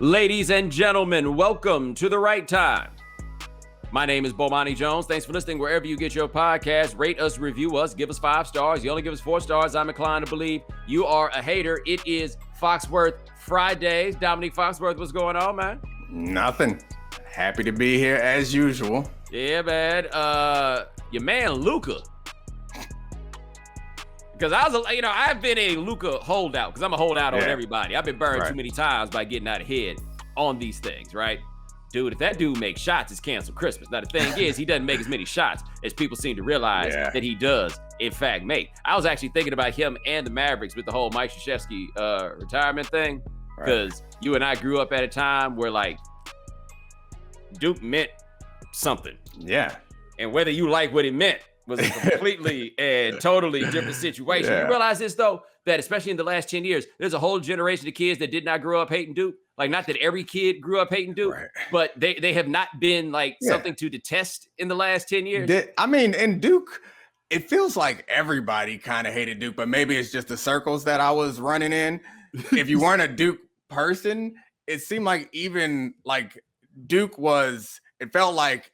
Ladies and gentlemen, welcome to The Right Time. My name is Bomani Jones. Thanks for listening wherever you get your podcast. Rate us, review us, give us 5 stars. You only give us 4 stars, I'm inclined to believe you are a hater. It is Foxworth Fridays. Domonique Foxworth, what's going on, man? Nothing. Happy to be here as usual. Yeah, man. Your man, Luka. Because I've been a Luka holdout because I'm a holdout on everybody. I've been burned too many times by getting out ahead on these things, right? Dude, if that dude makes shots, it's canceled Christmas. Now, the thing is, he doesn't make as many shots as people seem to realize that he does, in fact, make. I was actually thinking about him and the Mavericks with the whole Mike Krzyzewski retirement thing because you and I grew up at a time where, like, Duke meant something. Yeah. And whether you like what it meant was a completely and totally different situation. You realize this, though, that especially in the last 10 years, there's a whole generation of kids that did not grow up hating Duke. Like, not that every kid grew up hating Duke, but they have not been, like, something to detest in the last 10 years. In Duke, it feels like everybody kind of hated Duke, but maybe it's just the circles that I was running in. If you weren't a Duke person, it seemed like even, like, Duke it felt like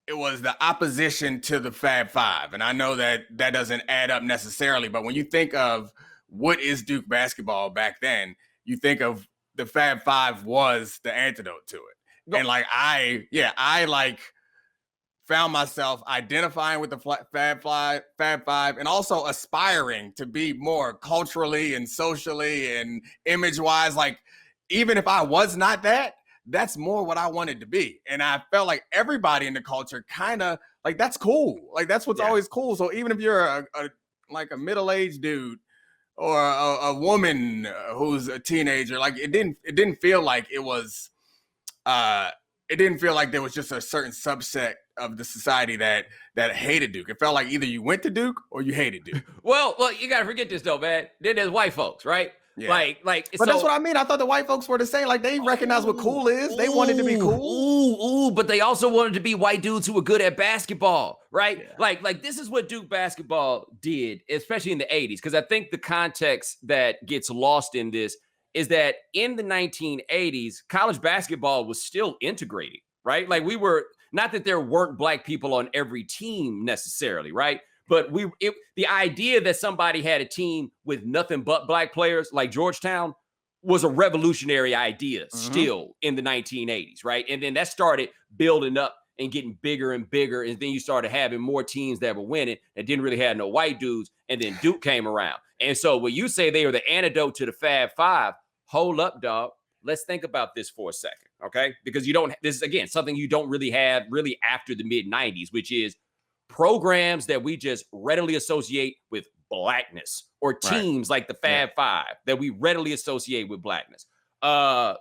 it was the opposition to the Fab Five. And I know that doesn't add up necessarily, but when you think of what is Duke basketball back then, you think of the Fab Five was the antidote to it. And like, I found myself identifying with the Fab Five and also aspiring to be more culturally and socially and image-wise. Like, even if I was not that, that's more what I wanted to be. And I felt like everybody in the culture kind of like, that's cool. Like, that's what's always cool. So even if you're a middle-aged dude or a woman who's a teenager, like, it didn't feel like it was, it didn't feel like there was just a certain subset of the society that hated Duke. It felt like either you went to Duke or you hated Duke. Well, you got to forget this though, man. Then there's white folks, right? Yeah. But that's what I mean. I thought the white folks were the same. Like, they recognize what cool is. They wanted to be cool. But they also wanted to be white dudes who were good at basketball, right? Yeah. Like this is what Duke basketball did, especially in the 80s. Because I think the context that gets lost in this is that in the 1980s, college basketball was still integrating, right? Like, we were, not that there weren't black people on every team necessarily, right? But the idea that somebody had a team with nothing but black players like Georgetown was a revolutionary idea still in the 1980s, right? And then that started building up and getting bigger and bigger. And then you started having more teams that were winning that didn't really have no white dudes. And then Duke came around. And so when you say they were the antidote to the Fab Five, hold up, dog. Let's think about this for a second, okay? Because this is, again, something you don't really have really after the mid-90s, which is programs that we just readily associate with blackness, or teams like the Fab Five that we readily associate with blackness.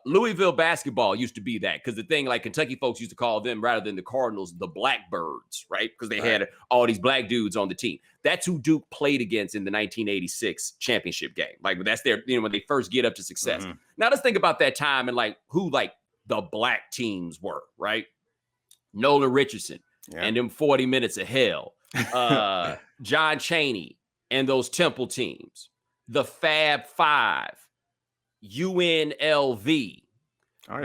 Louisville basketball used to be that, because the thing, like, Kentucky folks used to call them, rather than the Cardinals, the Blackbirds, right? Because they had all these black dudes on the team. That's who Duke played against in the 1986 championship game. Like, that's their, when they first get up to success. Now let's think about that time and, like, who, like, the black teams were, right? Nolan Richardson and them 40 Minutes of Hell, John Chaney and those Temple teams, the Fab Five, UNLV,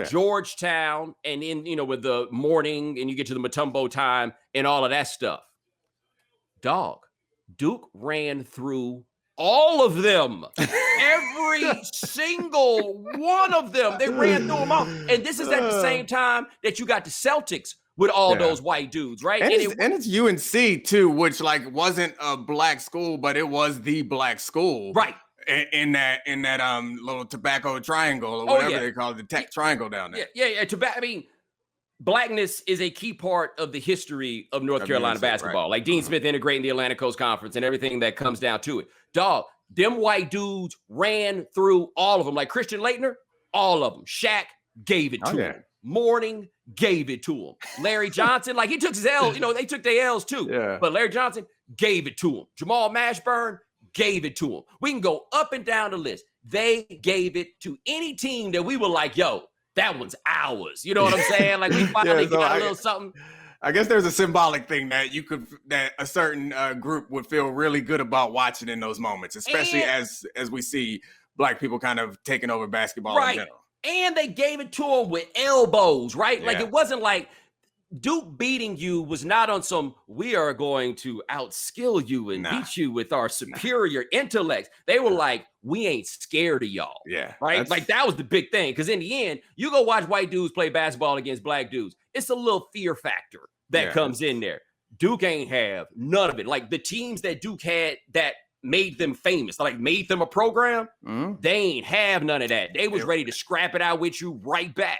Georgetown, and in, with the morning and you get to the Mutombo time and all of that stuff. Dog, Duke ran through all of them. Every single one of them. They ran through them all. And this is at the same time that you got the Celtics with all those white dudes, right? And it's UNC too, which, like, wasn't a black school, but it was the black school, right? In that little tobacco triangle or whatever they call it, the tech triangle down there. Yeah. I mean, blackness is a key part of the history of North Carolina basketball. Right. Like Dean Smith integrating the Atlantic Coast Conference and everything that comes down to it. Dog, them white dudes ran through all of them. Like Christian Laettner, all of them. Shaq gave it to him. Morning gave it to him. Larry Johnson, like, he took his L, they took their L's too. Yeah. But Larry Johnson gave it to him. Jamal Mashburn gave it to him. We can go up and down the list. They gave it to any team that we were like, yo, that one's ours. You know what I'm saying? Like, we finally got a little something. I guess there's a symbolic thing that that a certain group would feel really good about watching in those moments, especially as we see black people kind of taking over basketball in general. And they gave it to him with elbows, right? Yeah. Like, it wasn't like Duke beating you was not on some, we are going to outskill you and beat you with our superior intellect. They were like, we ain't scared of y'all. Yeah. Right? Like, that was the big thing. Because in the end, you go watch white dudes play basketball against black dudes. It's a little fear factor that comes in there. Duke ain't have none of it. Like, the teams that Duke had that made them famous, like made them a program, they ain't have none of that. They was ready to scrap it out with you right back.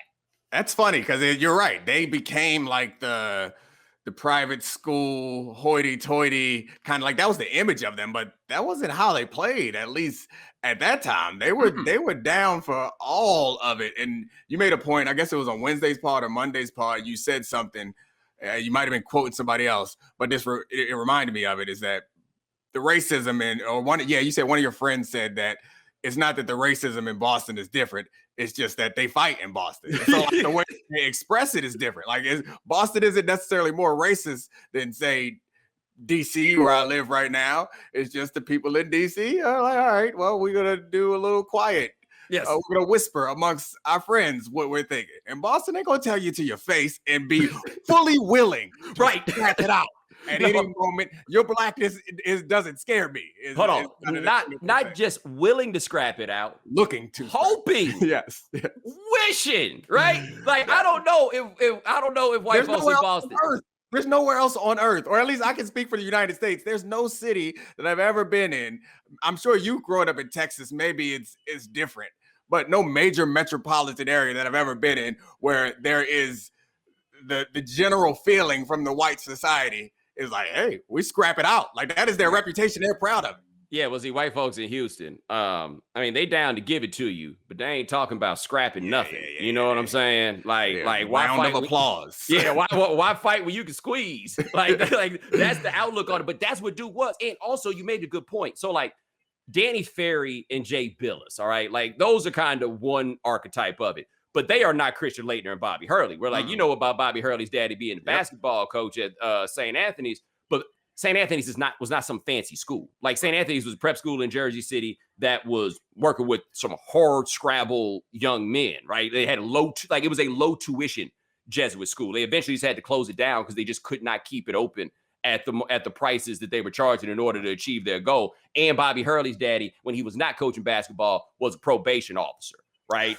That's funny because you're right. They became like the private school hoity-toity kind of, like, that was the image of them, but that wasn't how they played. At least at that time, they were down for all of it. And you made a point. I guess it was on Wednesday's pod or Monday's pod. You said something. You might have been quoting somebody else, but it reminded me of it. Is that the racism you said one of your friends said that it's not that the racism in Boston is different. It's just that they fight in Boston. So like, the way they express it is different. Like, Boston isn't necessarily more racist than, say, DC, where I live right now. It's just the people in DC are like, all right, well, we're going to do a little quiet. Yes. We're going to whisper amongst our friends what we're thinking. In Boston, they're going to tell you to your face and be fully willing to scrap it out. At any moment, your blackness doesn't scare me. Hold on, not just willing to scrap it out, looking to, hoping, yes, wishing, right? Like, I don't know if white folks in Boston. There's nowhere else on earth, or at least I can speak for the United States. There's no city that I've ever been in. I'm sure you growing up in Texas, maybe it's different, but no major metropolitan area that I've ever been in where there is the general feeling from the white society is like, hey, we scrap it out. Like, that is their reputation. They're proud of it. Yeah, well, see, white folks in Houston, I mean, they down to give it to you, but they ain't talking about scrapping nothing. You know what I'm saying? Like why round fight of applause. Why fight when you can squeeze? Like that's the outlook on it. But that's what Duke was. And also, you made a good point. So, like, Danny Ferry and Jay Billis, all right? Like, those are kind of one archetype of it. But they are not Christian Laettner and Bobby Hurley. We're like, you know about Bobby Hurley's daddy being a basketball coach at St. Anthony's, but St. Anthony's was not some fancy school. Like, St. Anthony's was a prep school in Jersey City that was working with some hard scrabble young men, right? They had it was a low tuition Jesuit school. They eventually just had to close it down because they just could not keep it open at the prices that they were charging in order to achieve their goal. And Bobby Hurley's daddy, when he was not coaching basketball, was a probation officer. Right.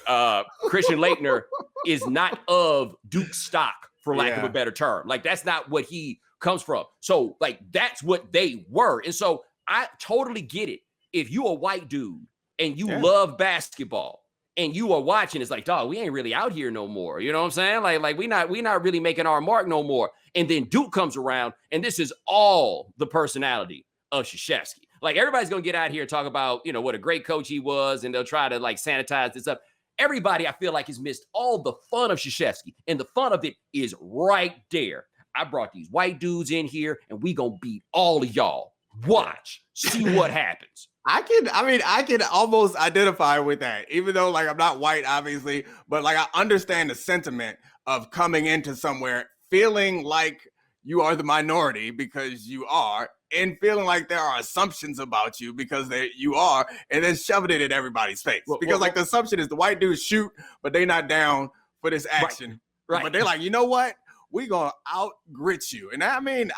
Christian Laettner is not of Duke stock, for lack of a better term. Like, that's not what he comes from. So, like, that's what they were. And so I totally get it. If you a white dude and you love basketball and you are watching, it's like, dog, we ain't really out here no more. You know what I'm saying? Like we not really making our mark no more. And then Duke comes around, and this is all the personality of Krzyzewski. Like, everybody's going to get out here and talk about, you know, what a great coach he was, and they'll try to, like, sanitize this up. Everybody, I feel like, has missed all the fun of Krzyzewski, and the fun of it is right there. I brought these white dudes in here, and we going to beat all of y'all. Watch. See what happens. I can almost identify with that, even though, like, I'm not white, obviously, but, like, I understand the sentiment of coming into somewhere feeling like you are the minority because you are, and feeling like there are assumptions about you because you are, and then shoving it in everybody's face. Because the assumption is the white dudes shoot, but they not down for this action. Right. But they're like, you know what? We gonna out-grit you. And I mean,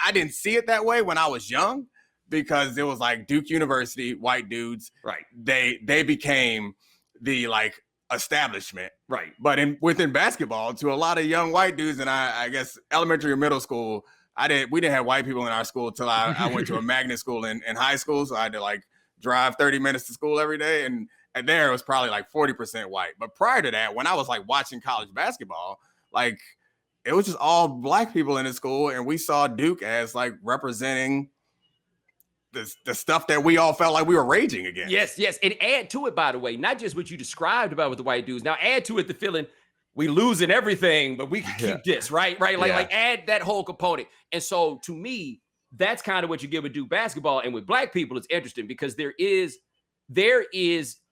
I didn't see it that way when I was young, because it was like Duke University, white dudes. Right. They became the, like, establishment. Right. But within basketball, to a lot of young white dudes, and I guess elementary or middle school, we didn't have white people in our school until I went to a magnet school in high school. So I had to, like, drive 30 minutes to school every day. And there it was probably like 40% white. But prior to that, when I was, like, watching college basketball, like, it was just all black people in the school. And we saw Duke as, like, representing the stuff that we all felt like we were raging against. Yes. And add to it, by the way, not just what you described about with the white dudes. Now add to it the feeling we losing everything, but we can keep this, right? Like add that whole component. And so to me, that's kind of what you get with Duke basketball. And with black people, it's interesting because there is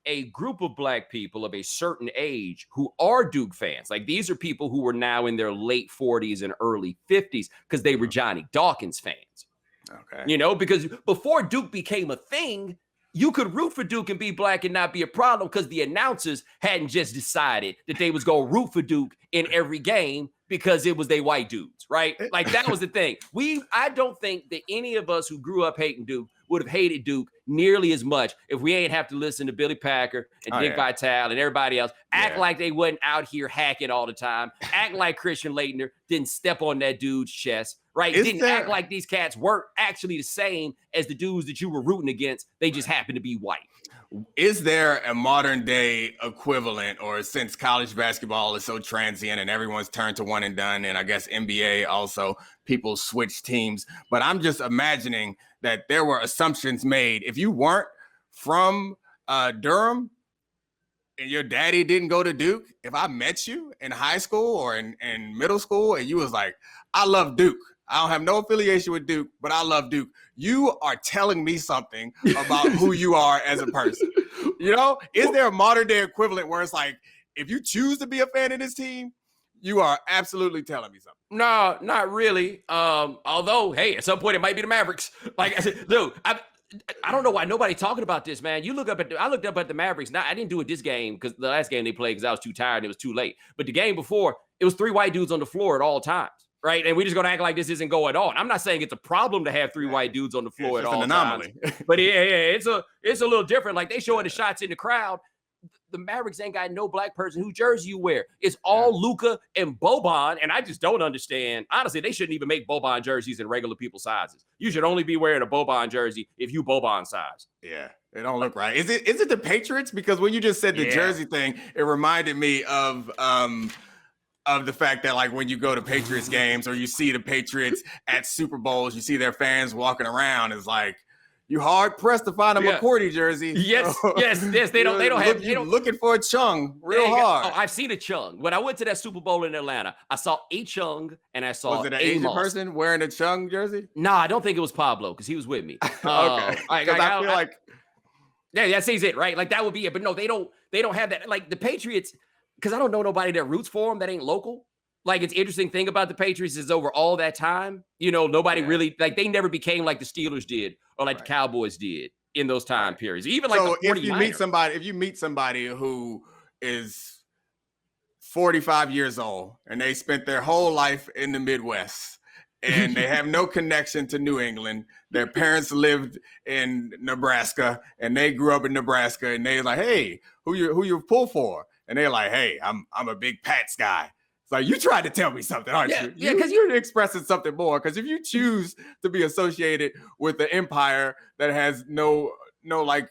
a group of black people of a certain age who are Duke fans. Like, these are people who were now in their late 40s and early 50s because they were Johnny Dawkins fans. Okay. You know, because before Duke became a thing, you could root for Duke and be black and not be a problem because the announcers hadn't just decided that they was going to root for Duke in every game because it was they white dudes, right? Like that was the thing. I don't think that any of us who grew up hating Duke would have hated Duke nearly as much if we ain't have to listen to Billy Packer and Dick Vitale and everybody else act like they wasn't out here hacking all the time, act like Christian Laettner didn't step on that dude's chest, right? Didn't act like these cats weren't actually the same as the dudes that you were rooting against. They just happen to be white. Is there a modern day equivalent, or since college basketball is so transient and everyone's turned to one and done, and I guess NBA also, people switch teams, but I'm just imagining that there were assumptions made. If you weren't from Durham and your daddy didn't go to Duke, if I met you in high school or in middle school and you was like, I love Duke, I don't have no affiliation with Duke, but I love Duke, you are telling me something about who you are as a person. You know, is there a modern day equivalent where it's like, if you choose to be a fan of this team, you are absolutely telling me something? No, not really. Although, hey, at some point it might be the Mavericks. Like I said, dude, I don't know why nobody talking about this, man. I looked up at the Mavericks. Now I didn't do it this game because the last game they played because I was too tired and it was too late. But the game before, it was 3 white dudes on the floor at all times. Right. And we're just going to act like this isn't going on. I'm not saying it's a problem to have 3 white dudes on the floor at all times. It's an anomaly. But it's a little different. Like they showing the shots in the crowd. The Mavericks ain't got no black person whose jersey you wear. It's all Luka and Boban. And I just don't understand. Honestly, they shouldn't even make Boban jerseys in regular people sizes. You should only be wearing a Boban jersey if you Boban size. Yeah, it don't look right. Is it the Patriots? Because when you just said the jersey thing, it reminded me of the fact that, like, when you go to Patriots games or you see the Patriots at Super Bowls, you see their fans walking around, it's like, you hard pressed to find a McCourty jersey. Yes. They don't looking for a Chung real hard. Oh, I've seen a Chung. When I went to that Super Bowl in Atlanta, I saw a Chung and I saw Was it an Asian person wearing a Chung jersey? No, I don't think it was Pablo because he was with me. Okay. I feel like that sees it, right? Like that would be it. But no, they don't have that. Like the Patriots, because I don't know nobody that roots for them that ain't local. Like, it's interesting thing about the Patriots is over all that time, you know, nobody really, like, they never became like the Steelers did or like the Cowboys did in those time periods. Even like the 49ers. if you meet somebody who is 45 years old and they spent their whole life in the Midwest and they have no connection to New England, their parents lived in Nebraska and they grew up in Nebraska, and they're like, hey, who you pull for? And they're like, hey, I'm a big Pats guy. Like, you tried to tell me something, aren't you? Yeah, because you're expressing something more. Because if you choose to be associated with the empire that has no like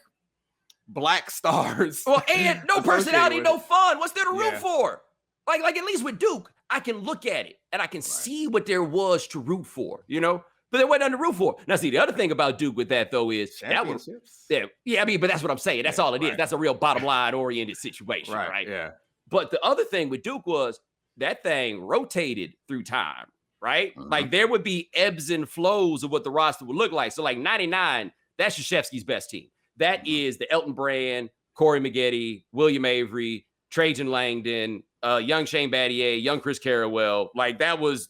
black stars, well, and no personality, no fun, what's there to root for? Like at least with Duke, I can look at it and I can see what there was to root for, you know. But there wasn't nothing to root for. Now, see, the other thing about Duke with that though is that was I mean, but that's what I'm saying. That's all it is. That's a real bottom line oriented situation, right? Yeah. But the other thing with Duke was, that thing rotated through time, right? Like there would be ebbs and flows of what the roster would look like. So like 99, that's Krzyzewski's best team. That is the Elton Brand, Corey Maggette, William Avery, Trajan Langdon, young Shane Battier, young Chris Carrawell. Like that was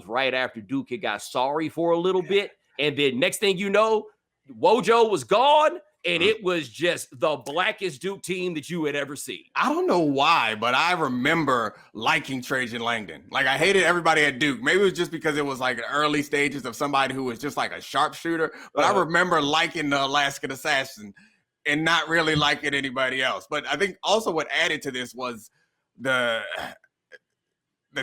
right after Duke had got sorry for a little bit. And then next thing you know, Wojo was gone. And it was just the blackest Duke team that you had ever seen. I don't know why, but I remember liking Trajan Langdon. Like, I hated everybody at Duke. Maybe it was just because it was like early stages of somebody who was just like a sharpshooter. But I remember liking the Alaskan Assassin and not really liking anybody else. But I think also what added to this was the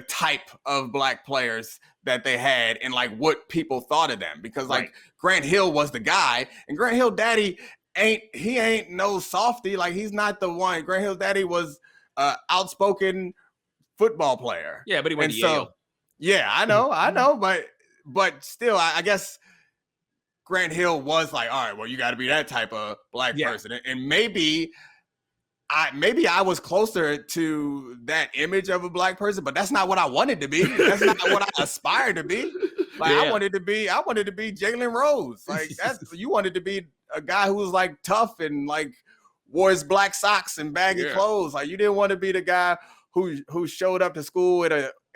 type of black players that they had and like what people thought of them. Because like Grant Hill was the guy, and Grant Hill daddy ain't no softy. Like, he's not the one. Grant Hill's daddy was outspoken football player. Yeah, but he went to Yale. Yeah, I know, but still, I guess Grant Hill was like, all right, well, you got to be that type of black person, and maybe I was closer to that image of a black person, but that's not what I wanted to be. That's not what I aspired to be. Like, I wanted to be Jalen Rose. Like, you wanted to be a guy who was like tough and like wore his black socks and baggy clothes. Like, you didn't want to be the guy who showed up to school in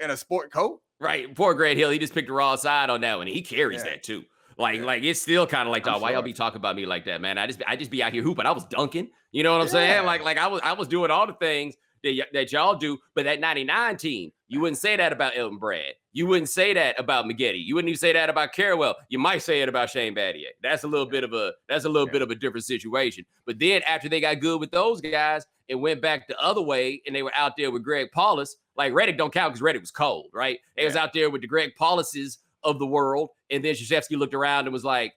a sport coat. Right. Poor Grant Hill, he just picked the raw side on that one. He carries that too. Like it's still kind of like, dog, why y'all be talking about me like that, man? I just be out here hooping. I was dunking. You know what I'm saying? Like I was doing all the things that y'all do. But that 99 team, you wouldn't say that about Elton Brand. You wouldn't say that about McGetty. You wouldn't even say that about Carrawell. You might say it about Shane Battier. That's a little bit of a different situation. But then after they got good with those guys, it went back the other way, and they were out there with Greg Paulus. Like Redick don't count because Redick was cold, right? They was out there with the Greg Pauluses of the world, and then Krzyzewski looked around and was like,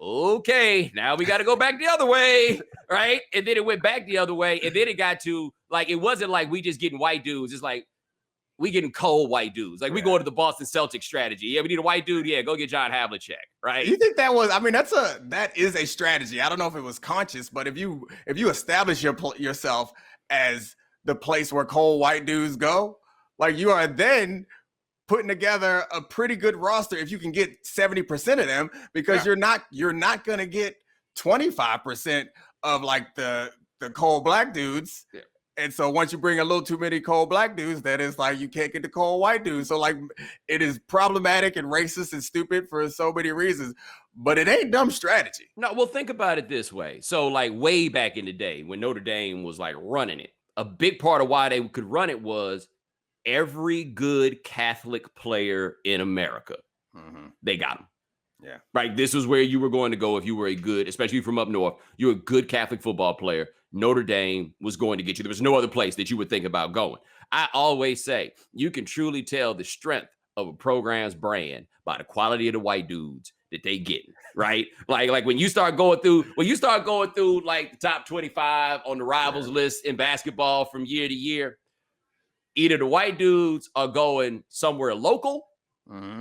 okay, now we got to go back the other way, right? And then it went back the other way, and then it got to, like, it wasn't like we just getting white dudes. It's like, we getting cold white dudes. Like, we going to the Boston Celtics strategy. Yeah, we need a white dude. Yeah, go get John Havlicek, right? You think that was, I mean, that is a strategy. I don't know if it was conscious, but if you establish yourself as the place where cold white dudes go, like, you are then putting together a pretty good roster if you can get 70% of them, because you're not going to get 25% of like the cold black dudes. Yeah. And so once you bring a little too many cold black dudes, then it's like you can't get the cold white dudes. So like it is problematic and racist and stupid for so many reasons, but it ain't dumb strategy. No, well, think about it this way. So like way back in the day when Notre Dame was like running it, a big part of why they could run it was every good Catholic player in America, they got them. Yeah. Right. This was where you were going to go if you were a good, especially from up north, you're a good Catholic football player. Notre Dame was going to get you. There was no other place that you would think about going. I always say you can truly tell the strength of a program's brand by the quality of the white dudes that they get, right? Like when you start going through like the top 25 on the rivals list in basketball from year to year, either the white dudes are going somewhere local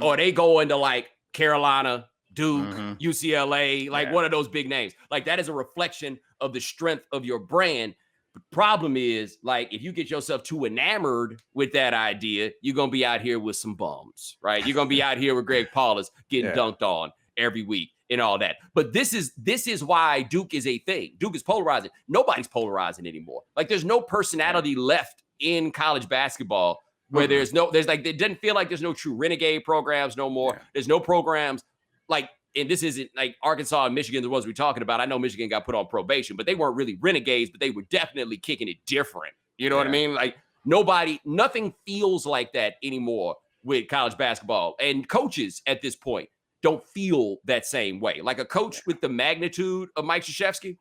or they go into like Carolina, Duke, UCLA, like one of those big names. Like that is a reflection of the strength of your brand. The problem is, like, if you get yourself too enamored with that idea, you're going to be out here with some bums, right? You're going to be out here with Greg Paulus getting dunked on every week and all that. But this is why Duke is a thing. Duke is polarizing. Nobody's polarizing anymore. Like there's no personality left in college basketball where there's like, it doesn't feel like there's no true renegade programs no more. There's no programs like, and this isn't like Arkansas and Michigan, the ones we're talking about. I know Michigan got put on probation, but they weren't really renegades, but they were definitely kicking it different. You know what I mean? Like nothing feels like that anymore with college basketball. And coaches at this point don't feel that same way. Like a coach with the magnitude of Mike Krzyzewski,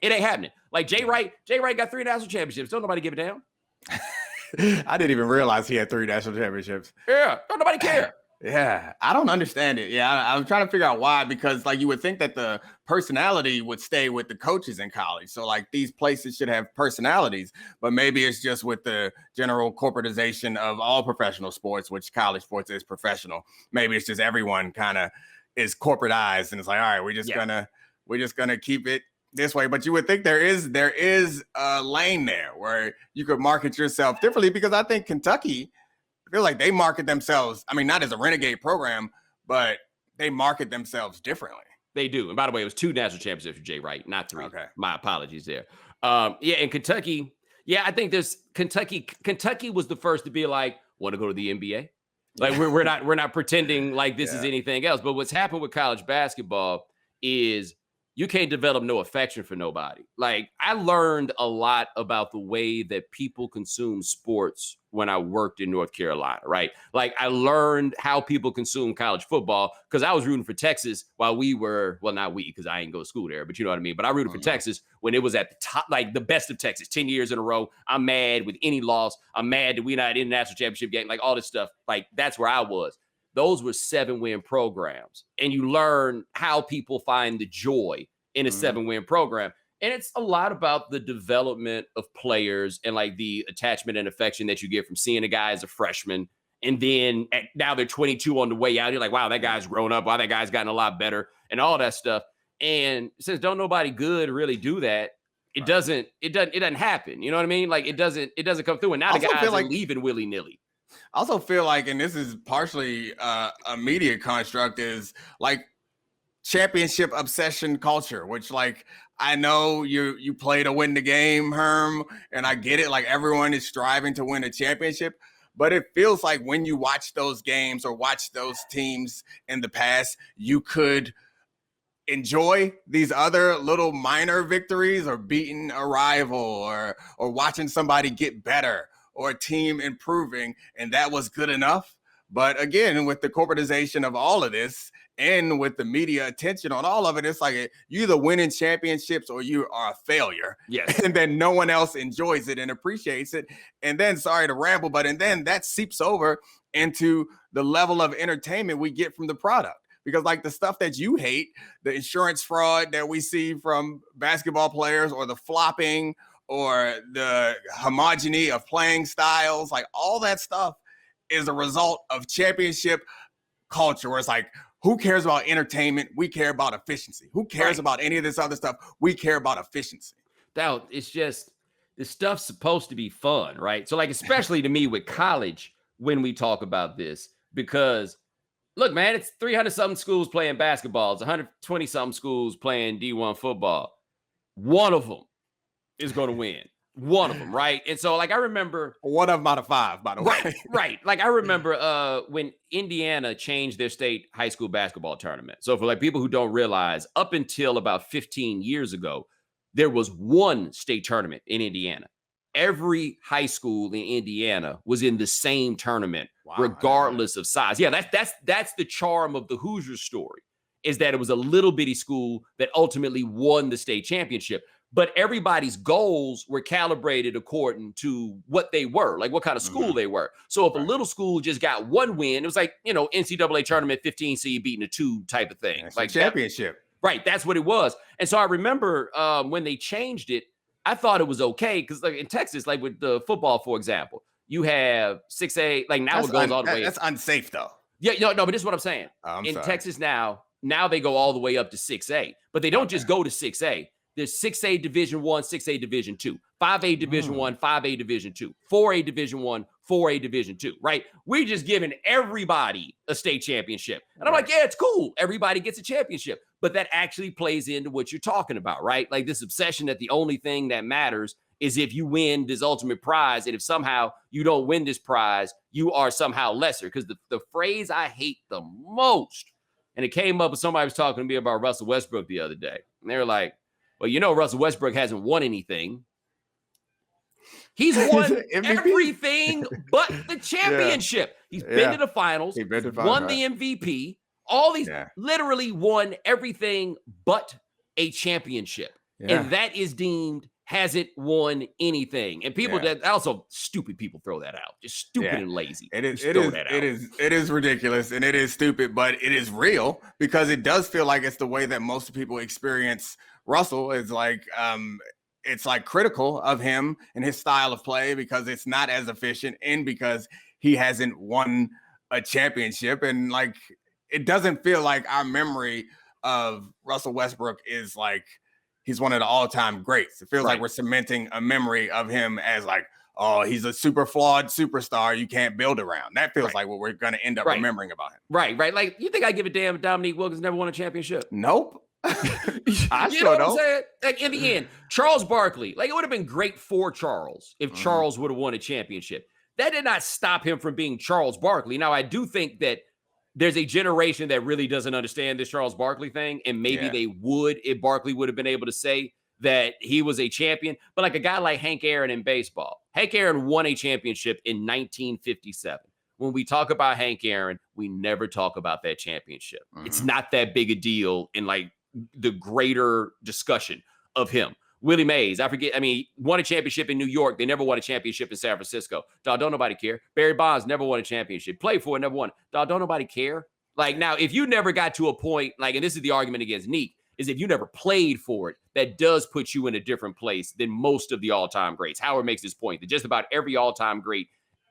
it ain't happening. Like Jay Wright got 3 national championships. Don't nobody give a damn. I didn't even realize he had 3 national championships. Yeah, don't nobody care. Yeah, I don't understand it. Yeah, I'm trying to figure out why, because like you would think that the personality would stay with the coaches in college. So like these places should have personalities, but maybe it's just with the general corporatization of all professional sports, which college sports is professional. Maybe it's just everyone kind of is corporatized and it's like, all right, we're just gonna keep it this way. But you would think there is a lane there where you could market yourself differently, because I think Kentucky, I feel like they market themselves, I mean, not as a renegade program, but they market themselves differently. They do. And by the way, it was 2 national championships for Jay Wright, not 3. Okay. My apologies there. And Kentucky, I think there's Kentucky was the first to be like, want to go to the NBA? Like we're not pretending like this is anything else. But what's happened with college basketball is you can't develop no affection for nobody. Like I learned a lot about the way that people consume sports when I worked in North Carolina, right? Like I learned how people consume college football because I was rooting for Texas while we were, well, not we, because I ain't go to school there, but you know what I mean? But I rooted for Texas when it was at the top, like the best of Texas, 10 years in a row. I'm mad with any loss. I'm mad that we're not in the national championship game, like all this stuff. Like that's where I was. Those were 7-win programs. And you learn how people find the joy in a 7-win program. And it's a lot about the development of players and like the attachment and affection that you get from seeing a guy as a freshman. And then now they're 22 on the way out. You're like, wow, that guy's grown up. Wow, that guy's gotten a lot better and all that stuff. And since don't nobody good really do that, it doesn't happen. You know what I mean? Like it doesn't come through. And now the guys are leaving willy-nilly. I also feel like, and this is partially a media construct, is like championship obsession culture, which like I know you play to win the game, Herm, and I get it. Like everyone is striving to win a championship, But it feels like when you watch those games or watch those teams in the past, you could enjoy these other little minor victories or beating a rival or watching somebody get better or a team improving, and that was good enough. But again, with the corporatization of all of this and with the media attention on all of it, it's like you either winning championships or you are a failure. Yes. And then no one else enjoys it and appreciates it. And then, sorry to ramble, and then that seeps over into the level of entertainment we get from the product. Because like the stuff that you hate, the insurance fraud that we see from basketball players or the flopping or the homogeneity of playing styles, like all that stuff is a result of championship culture where it's like, who cares about entertainment? We care about efficiency. Who cares about any of this other stuff? We care about efficiency. Now, it's just, this stuff's supposed to be fun, right? So like, especially to me with college, when we talk about this, because look, man, it's 300-something schools playing basketball. It's 120-something schools playing D1 football. One of them is going to win. One of them, right? And so, like, I remember... One of them out of 5, by the way. Right. Like, I remember when Indiana changed their state high school basketball tournament. So, for, like, people who don't realize, up until about 15 years ago, there was one state tournament in Indiana. Every high school in Indiana was in the same tournament, regardless of size. Yeah, that's the charm of the Hoosiers story, is that it was a little bitty school that ultimately won the state championship. But everybody's goals were calibrated according to what they were, like what kind of school they were. So if a little school just got one win, it was like, NCAA tournament 15 seed beating a 2 type of thing. That's like championship. Right. That's what it was. And so I remember when they changed it, I thought it was okay because, like in Texas, like with the football, for example, you have 6A. Like now it goes all the way. That's unsafe, though. Yeah, no, but this is what I'm saying. In Texas now they go all the way up to 6A, but they don't just go to 6A. There's 6A Division 1, 6A Division 2, 5A Division 1, 5A Division 2, 4A Division 1, 4A Division 2, right? We're just giving everybody a state championship. And I'm like, yeah, it's cool. Everybody gets a championship. But that actually plays into what you're talking about, right? Like this obsession that the only thing that matters is if you win this ultimate prize. And if somehow you don't win this prize, you are somehow lesser. Because the phrase I hate the most, and it came up when somebody was talking to me about Russell Westbrook the other day. And they were like, well, Russell Westbrook hasn't won anything. He's won everything but the championship. He's been to the finals, won the MVP. All these literally won everything but a championship. And that is deemed hasn't won anything. And people that also stupid people throw that out. Just stupid and lazy. It is ridiculous and it is stupid, but it is real because it does feel like it's the way that most people experience Russell. Is like it's like critical of him and his style of play because it's not as efficient and because he hasn't won a championship. And like it doesn't feel like our memory of Russell Westbrook is like he's one of the all-time greats. It feels like we're cementing a memory of him as like, oh, he's a super flawed superstar you can't build around. That feels like what we're going to end up remembering about him. Right. Like, you think I give a damn if Domonique Wilkins never won a championship? Nope. I you know what I'm saying? Like, in the end, Charles Barkley, like, it would have been great for Charles if Charles would have won a championship. That did not stop him from being Charles Barkley. Now, I do think that there's a generation that really doesn't understand this Charles Barkley thing, and maybe they would if Barkley would have been able to say that he was a champion. But like a guy like Hank Aaron in baseball, Hank Aaron won a championship in 1957. When we talk about Hank Aaron, we never talk about that championship. It's not that big a deal in like the greater discussion of him. Willie Mays, won a championship in New York. They never won a championship in San Francisco. Dog, don't nobody care. Barry Bonds never won a championship. Played for it, never won. Dog, don't nobody care. Like now, if you never got to a point, like, and this is the argument against Neek, is if you never played for it, that does put you in a different place than most of the all-time greats. Howard makes this point that just about every all-time great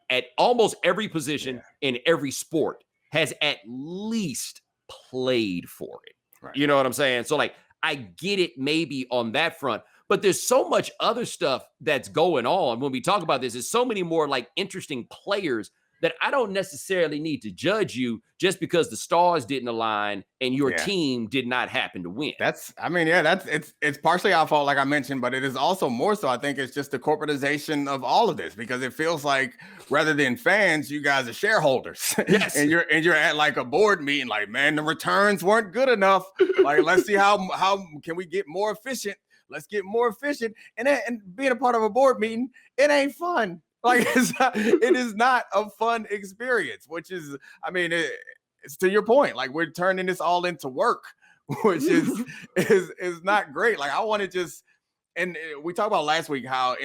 at almost every position in every sport has at least played for it. Right. You know what I'm saying? So like, I get it maybe on that front, but there's so much other stuff that's going on when we talk about this. There's so many more like interesting players that I don't necessarily need to judge you just because the stars didn't align and your team did not happen to win. It's partially our fault, like I mentioned, but it is also more so, I think it's just the corporatization of all of this, because it feels like rather than fans, you guys are shareholders. Yes. and you're at like a board meeting, like, man, the returns weren't good enough. Like, let's see how can we get more efficient? Let's get more efficient. And being a part of a board meeting, it ain't fun. Like, it is not a fun experience, which is, I mean, it's to your point. Like, we're turning this all into work, which is not great. Like, I want to just, and we talked about last week how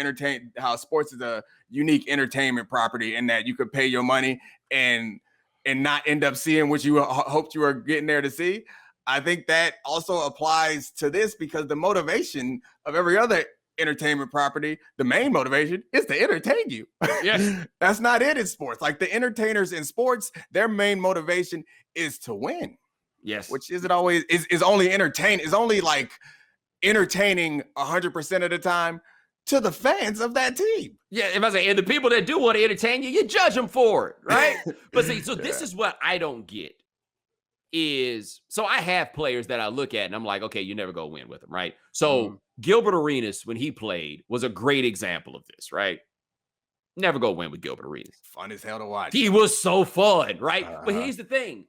sports is a unique entertainment property, in that you could pay your money and not end up seeing what you hoped you were getting there to see. I think that also applies to this, because the motivation of every other entertainment property, the main motivation is to entertain you. Yes. That's not it in sports. Like, the entertainers in sports, their main motivation is to win. Yes. Which isn't always is only like entertaining 100% of the time to the fans of that team. Yeah, if I say, and the people that do want to entertain you, you judge them for it, right? But see, so this is what I don't get. So I have players that I look at and I'm like, okay, you never go win with them, right? So Gilbert Arenas, when he played, was a great example of this, right? Never go win with Gilbert Arenas. Fun as hell to watch. He was so fun, right? But here's the thing.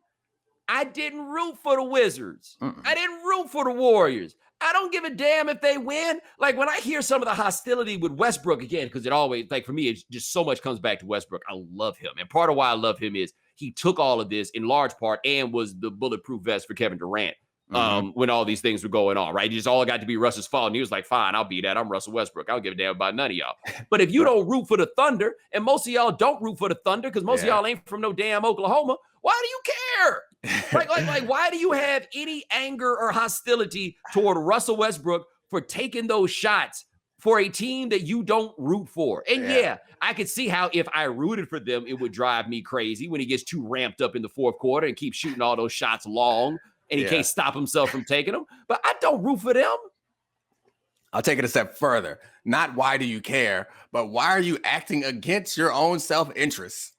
I didn't root for the Wizards. I didn't root for the Warriors. I don't give a damn if they win. Like, when I hear some of the hostility with Westbrook, again, because it always, like, for me, it's just so much comes back to Westbrook. I love him. And part of why I love him is he took all of this in large part and was the bulletproof vest for Kevin Durant when all these things were going on, right? It just all got to be Russell's fault. And he was like, fine, I'll be that. I'm Russell Westbrook. I don't give a damn about none of y'all. But if you don't root for the Thunder, and most of y'all don't root for the Thunder because most of y'all ain't from no damn Oklahoma, why do you care? Like, why do you have any anger or hostility toward Russell Westbrook for taking those shots for a team that you don't root for? And yeah, I could see how if I rooted for them, it would drive me crazy when he gets too ramped up in the fourth quarter and keeps shooting all those shots long and he can't stop himself from taking them. But I don't root for them. I'll take it a step further. Not why do you care, but why are you acting against your own self-interest?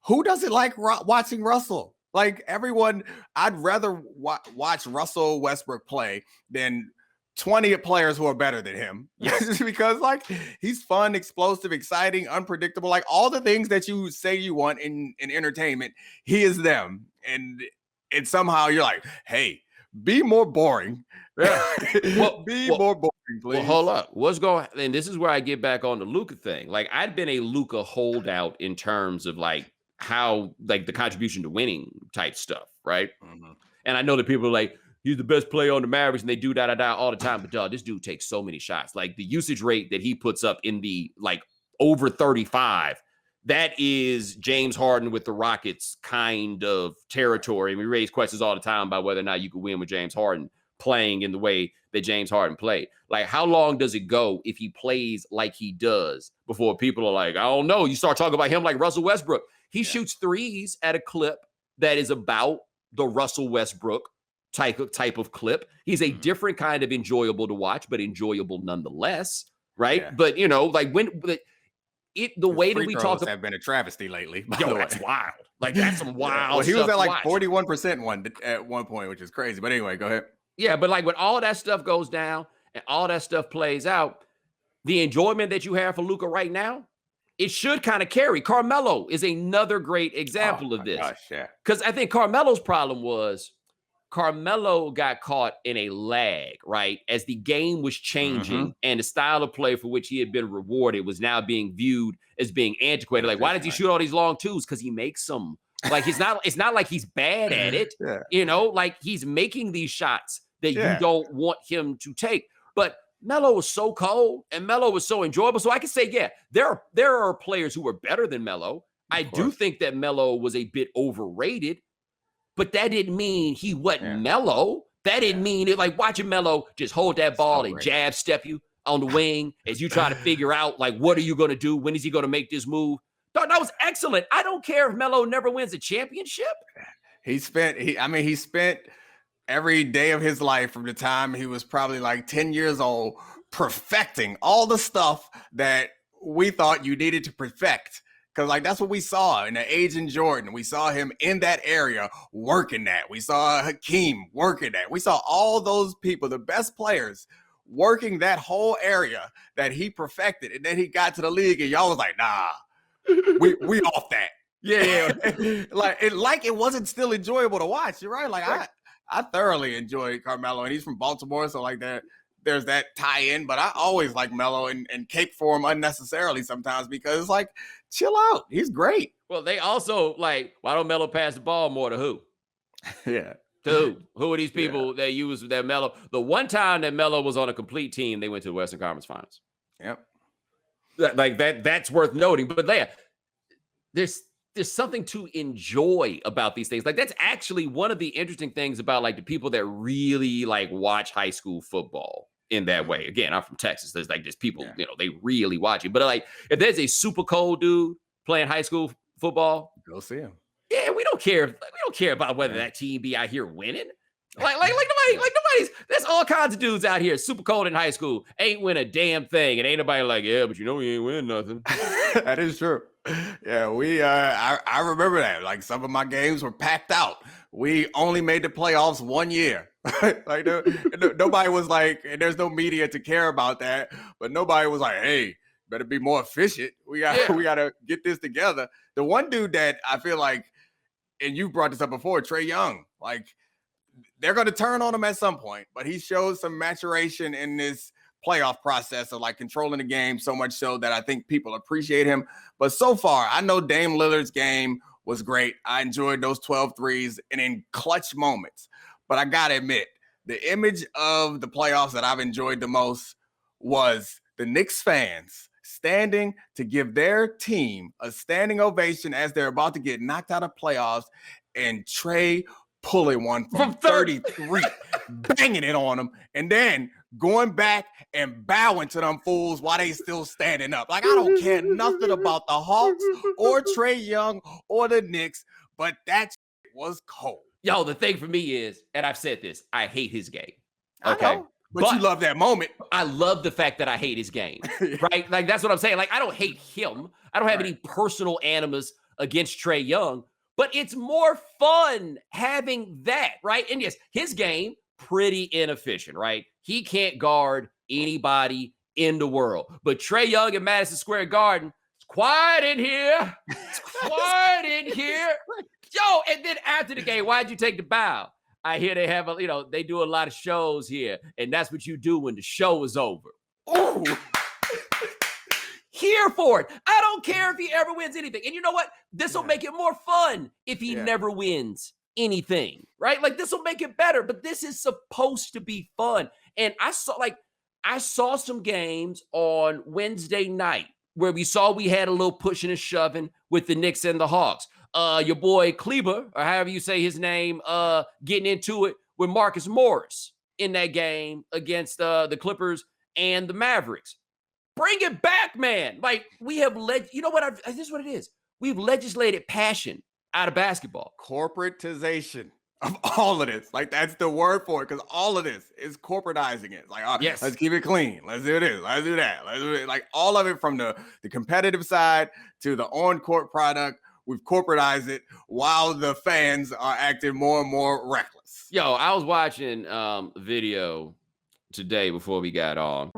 Who doesn't like watching Russell? Like, everyone, I'd rather watch Russell Westbrook play than 20 players who are better than him. Yes, because, like, he's fun, explosive, exciting, unpredictable. Like, all the things that you say you want in entertainment, he is them. And somehow you're like, hey, be more boring. Yeah. More boring, please. Well, hold up. And this is where I get back on the Luka thing. Like, I'd been a Luka holdout in terms of, like, how, like, the contribution to winning type stuff, right? And I know that people are like, he's the best player on the Mavericks, and they do da-da-da all the time. But, dog, this dude takes so many shots. Like, the usage rate that he puts up in the, like, over 35, that is James Harden with the Rockets kind of territory. And we raise questions all the time about whether or not you could win with James Harden playing in the way that James Harden played. Like, how long does it go if he plays like he does before people are like, I don't know. You start talking about him like Russell Westbrook. He shoots threes at a clip that is about the Russell Westbrook type of clip. He's a different kind of enjoyable to watch, but enjoyable nonetheless, right? Yeah. But, you know, like, the way that we talk have been a travesty lately. Yo, that's wild. Like, that's some wild. Well, he was at like 41% at one point, which is crazy. But anyway, go ahead. Yeah, but like when all that stuff goes down and all that stuff plays out, the enjoyment that you have for Luka right now, it should kind of carry. Carmelo is another great example of this. Because I think Carmelo's problem was Carmelo got caught in a lag, right? As the game was changing and the style of play for which he had been rewarded was now being viewed as being antiquated. Like, why does he shoot all these long twos? Because he makes them. Like, it's not like he's bad at it. You know, like, he's making these shots that you don't want him to take. But Melo was so cold and Melo was so enjoyable. So I can say, yeah, there are players who were better than Melo. I do think that Melo was a bit overrated, but that didn't mean he wasn't Melo. That didn't mean it. Like, watching Melo just hold that ball and jab step you on the wing as you try to figure out, like, what are you going to do? When is he going to make this move? That was excellent. I don't care if Melo never wins a championship. He spent every day of his life from the time he was probably like 10 years old perfecting all the stuff that we thought you needed to perfect Because, like, that's what we saw in the Agent Jordan. We saw him in that area working that. We saw Hakeem working that. We saw all those people, the best players, working that whole area that he perfected. And then he got to the league, and y'all was like, nah, we off that. Yeah. like it wasn't still enjoyable to watch. You're right. Like, I thoroughly enjoy Carmelo, and he's from Baltimore, so like that. There's that tie-in, but I always like Melo and cape for him unnecessarily sometimes because it's like, chill out. He's great. Well, they also like, why don't Melo pass the ball more to who? Yeah. To who? Who are these people that use that Melo? The one time that Melo was on a complete team, they went to the Western Conference Finals. Yep. Like that's worth noting. But there's something to enjoy about these things. Like that's actually one of the interesting things about like the people that really like watch high school football in that way. Again, I'm from Texas. There's people, they really watch it. But like if there's a super cold dude playing high school football, go see him. Yeah, we don't care. We don't care about whether that team be out here winning. Like nobody's. There's all kinds of dudes out here super cold in high school, ain't win a damn thing, and ain't nobody like, yeah, but we ain't winning nothing. That is true. Yeah, we. I remember that. Like some of my games were packed out. We only made the playoffs one year. Like nobody was like, and there's no media to care about that. But nobody was like, hey, better be more efficient. We got to get this together. The one dude that I feel like, and you brought this up before, Trae Young, like. They're going to turn on him at some point, but he shows some maturation in this playoff process of like controlling the game so much so that I think people appreciate him. But so far, I know Dame Lillard's game was great. I enjoyed those 12 threes and in clutch moments. But I got to admit, the image of the playoffs that I've enjoyed the most was the Knicks fans standing to give their team a standing ovation as they're about to get knocked out of playoffs, and Trae pulling one from 33, banging it on them, and then going back and bowing to them fools while they still standing up. Like, I don't care nothing about the Hawks or Trae Young or the Knicks, but that was cold. Yo, the thing for me is, and I've said this, I hate his game. Okay. But you love that moment. I love the fact that I hate his game, right? Like, that's what I'm saying. Like, I don't hate him. I don't have any personal animus against Trae Young. But it's more fun having that, right? And yes, his game, pretty inefficient, right? He can't guard anybody in the world. But Trae Young at Madison Square Garden, it's quiet in here. It's quiet in here. Yo, and then after the game, why'd you take the bow? I hear they have they do a lot of shows here, and that's what you do when the show is over. Ooh. Here for it. I don't care if he ever wins anything. And you know what? This will make it more fun if he never wins anything, right? Like, this will make it better, but this is supposed to be fun. And I saw some games on Wednesday night where we had a little pushing and shoving with the Knicks and the Hawks. Your boy Kleber, or however you say his name, getting into it with Marcus Morris in that game against the Clippers and the Mavericks. Bring it back, man. Like, we have you know what? This is what it is. We've legislated passion out of basketball. Corporatization of all of this. Like, that's the word for it, because all of this is corporatizing it. Like, let's keep it clean. Let's do this. Let's do that. Let's do it. Like, all of it from the competitive side to the on-court product. We've corporatized it while the fans are acting more and more reckless. Yo, I was watching video today before we got on.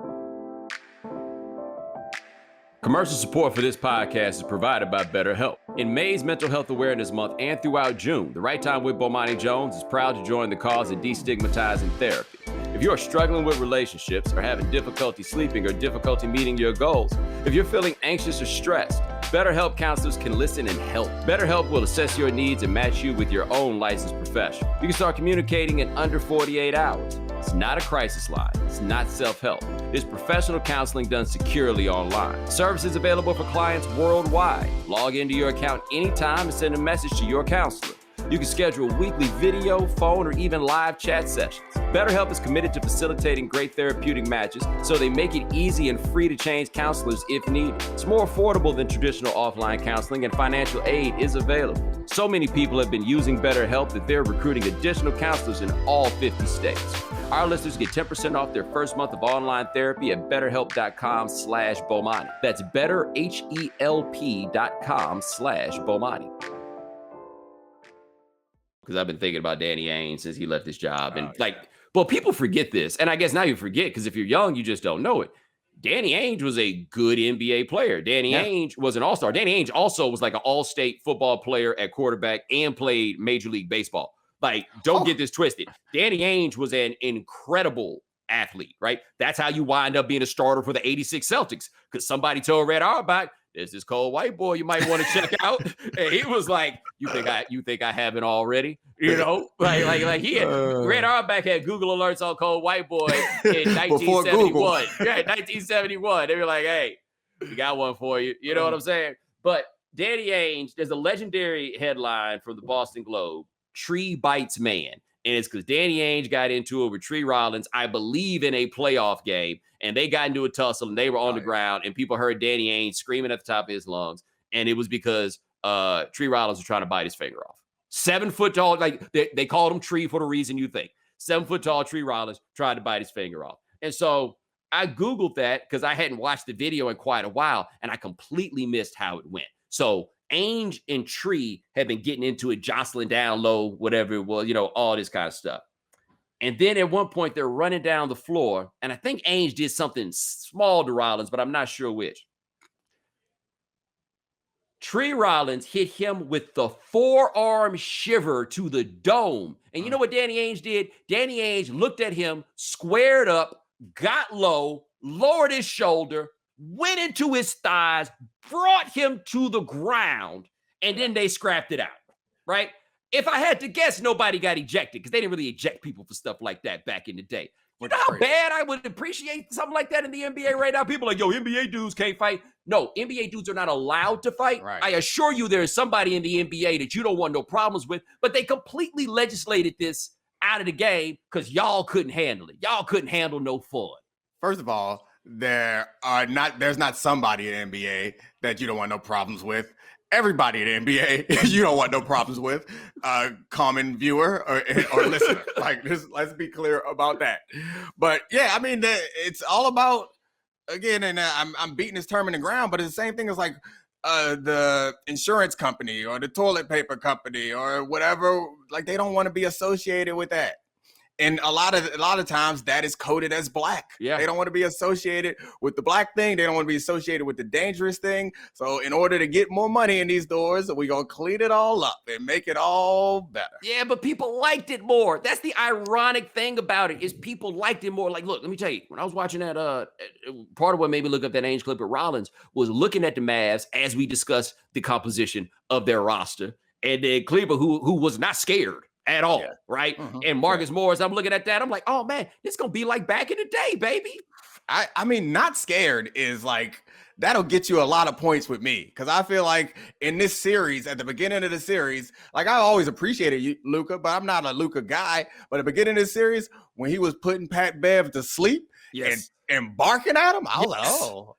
Commercial support for this podcast is provided by BetterHelp. In May's Mental Health Awareness Month and throughout June, The Right Time with Bomani Jones is proud to join the cause of destigmatizing therapy. If you are struggling with relationships or having difficulty sleeping or difficulty meeting your goals, if you're feeling anxious or stressed, BetterHelp counselors can listen and help. BetterHelp will assess your needs and match you with your own licensed professional. You can start communicating in under 48 hours. It's not a crisis line. It's not self-help. It's professional counseling done securely online. Services available for clients worldwide. Log into your account anytime and send a message to your counselor. You can schedule weekly video, phone, or even live chat sessions. BetterHelp is committed to facilitating great therapeutic matches, so they make it easy and free to change counselors if needed. It's more affordable than traditional offline counseling, and financial aid is available. So many people have been using BetterHelp that they're recruiting additional counselors in all 50 states. Our listeners get 10% off their first month of online therapy at betterhelp.com/Bomani. That's betterhelp.com/Bomani. Because I've been thinking about Danny Ainge since he left his job. And well, people forget this. And I guess now you forget because if you're young, you just don't know it. Danny Ainge was a good NBA player. Danny Ainge was an all-star. Danny Ainge also was like an all-state football player at quarterback and played Major League Baseball. Like, don't get this twisted. Danny Ainge was an incredible athlete, right? That's how you wind up being a starter for the 86 Celtics because somebody told Red Auerbach, there's this cold white boy you might want to check out. And he was like, you think I haven't already? You know? Like he had, Red Auerbach had Google alerts on cold white boy in 1971. Yeah, 1971. They were like, hey, we got one for you. You know what I'm saying? But Danny Ainge, there's a legendary headline from the Boston Globe, Tree Bites Man. And it's because Danny Ainge got into it with Tree Rollins, I believe, in a playoff game. And they got into a tussle and they were on the ground. And people heard Danny Ainge screaming at the top of his lungs. And it was because Tree Rollins was trying to bite his finger off. 7 foot tall, like they called him Tree for the reason you think. 7 foot tall Tree Rollins tried to bite his finger off. And so I Googled that because I hadn't watched the video in quite a while. And I completely missed how it went. So Ainge and Tree had been getting into it, jostling down low, whatever it was, all this kind of stuff. And then at one point, they're running down the floor, and I think Ainge did something small to Rollins, but I'm not sure which. Tree Rollins hit him with the forearm shiver to the dome. And you know what Danny Ainge did? Danny Ainge looked at him, squared up, got low, lowered his shoulder, went into his thighs, brought him to the ground, and then they scrapped it out, right? If I had to guess, nobody got ejected because they didn't really eject people for stuff like that back in the day. You know how bad I would appreciate something like that in the NBA right now? People are like, yo, NBA dudes can't fight. No, NBA dudes are not allowed to fight. Right. I assure you there is somebody in the NBA that you don't want no problems with, but they completely legislated this out of the game because y'all couldn't handle it. Y'all couldn't handle no fun. First of all, there's not somebody in the NBA that you don't want no problems with. Everybody in the NBA you don't want no problems with. Common viewer or listener. Like this, let's be clear about that. But yeah, I mean, it's all about, again, and I'm beating this term in the ground, but it's the same thing as like the insurance company or the toilet paper company or whatever. Like they don't want to be associated with that. And a lot of times that is coded as black. Yeah. They don't want to be associated with the black thing. They don't want to be associated with the dangerous thing. So in order to get more money in these doors, we're going to clean it all up and make it all better. Yeah, but people liked it more. That's the ironic thing about it is people liked it more. Like, look, let me tell you, when I was watching that, part of what made me look up that Ainge clip at Rollins was looking at the Mavs as we discussed the composition of their roster. And then Kleber, who was not scared at all, right? And Marcus Morris, I'm looking at that. I'm like, oh man, this gonna be like back in the day, baby. I mean, not scared is like, that'll get you a lot of points with me. Because I feel like in this series, at the beginning of the series, like I always appreciated you, Luka, but I'm not a Luka guy. But at the beginning of the series, when he was putting Pat Bev to sleep and barking at him, I was like,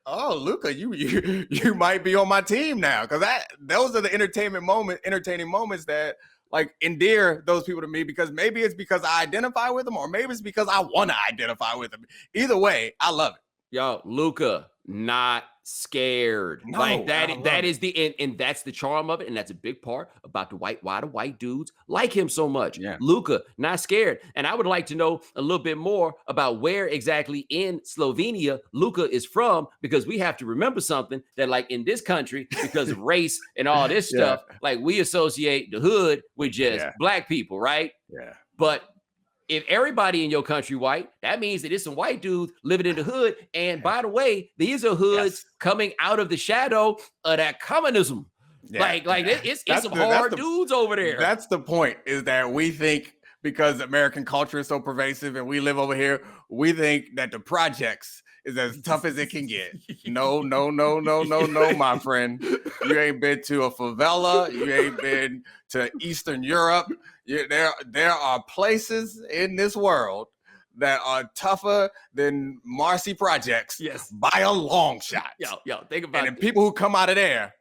oh, Luka, you might be on my team now. Because those are the entertaining moments that like endear those people to me, because maybe it's because I identify with them or maybe it's because I want to identify with them. Either way, I love it. Yo, Luka, not scared. No, like that is the and that's the charm of it, and that's a big part about why the white dudes like him so much. Yeah. Luka, not scared. And I would like to know a little bit more about where exactly in Slovenia Luka is from, because we have to remember something that, like, in this country, because of race and all this stuff, like we associate the hood with just black people, right? Yeah. But if everybody in your country white, that means that it's some white dudes living in the hood. And by the way, these are hoods coming out of the shadow of that communism. Yeah. Like it's some hard dudes over there. That's the point, is that we think because American culture is so pervasive and we live over here, we think that the projects is as tough as it can get. No, my friend. You ain't been to a favela. You ain't been to Eastern Europe. There are places in this world that are tougher than Marcy projects by a long shot. Yo, think about it. And people who come out of there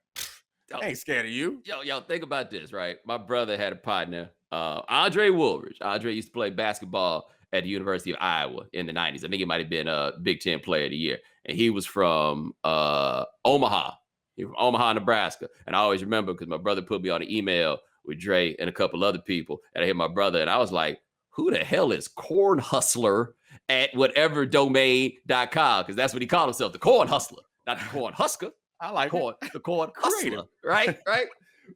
ain't scared of you. Yo, think about this, right? My brother had a partner, Andre Woolridge. Andre used to play basketball at the University of Iowa in the 90s. I think he might have been a Big Ten Player of the Year. And he was from Omaha. He was from Omaha, Nebraska. And I always remember because my brother put me on an email with Dre and a couple other people. And I hit my brother and I was like, who the hell is Corn Hustler at whatever domain.com? Because that's what he called himself, the Corn Hustler, not the Corn Husker. I like the Corn Hustler, right?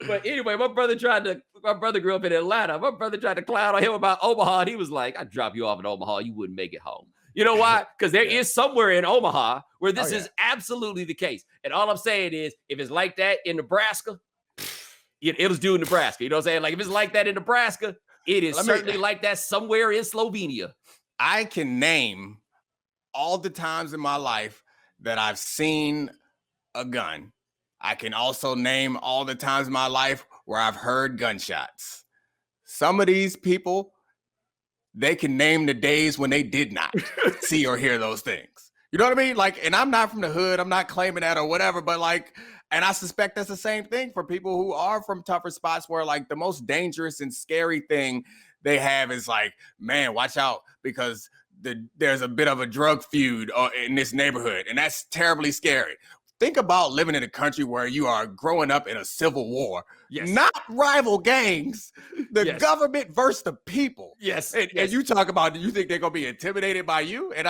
But anyway, my brother grew up in Atlanta. My brother tried to clown on him about Omaha. And he was like, I'd drop you off in Omaha. You wouldn't make it home. You know why? Because there is somewhere in Omaha where this is absolutely the case. And all I'm saying is, if it's like that in Nebraska, it'll do in Nebraska. You know what I'm saying? Like, if it's like that in Nebraska, it is certainly like that somewhere in Slovenia. I can name all the times in my life that I've seen a gun. I can also name all the times in my life where I've heard gunshots. Some of these people, they can name the days when they did not see or hear those things. You know what I mean? Like, and I'm not from the hood. I'm not claiming that or whatever, but like, and I suspect that's the same thing for people who are from tougher spots where like the most dangerous and scary thing they have is like, man, watch out because there's a bit of a drug feud in this neighborhood. And that's terribly scary. Think about living in a country where you are growing up in a civil war, not rival gangs, the government versus the people. And you talk about, do you think they're going to be intimidated by you? And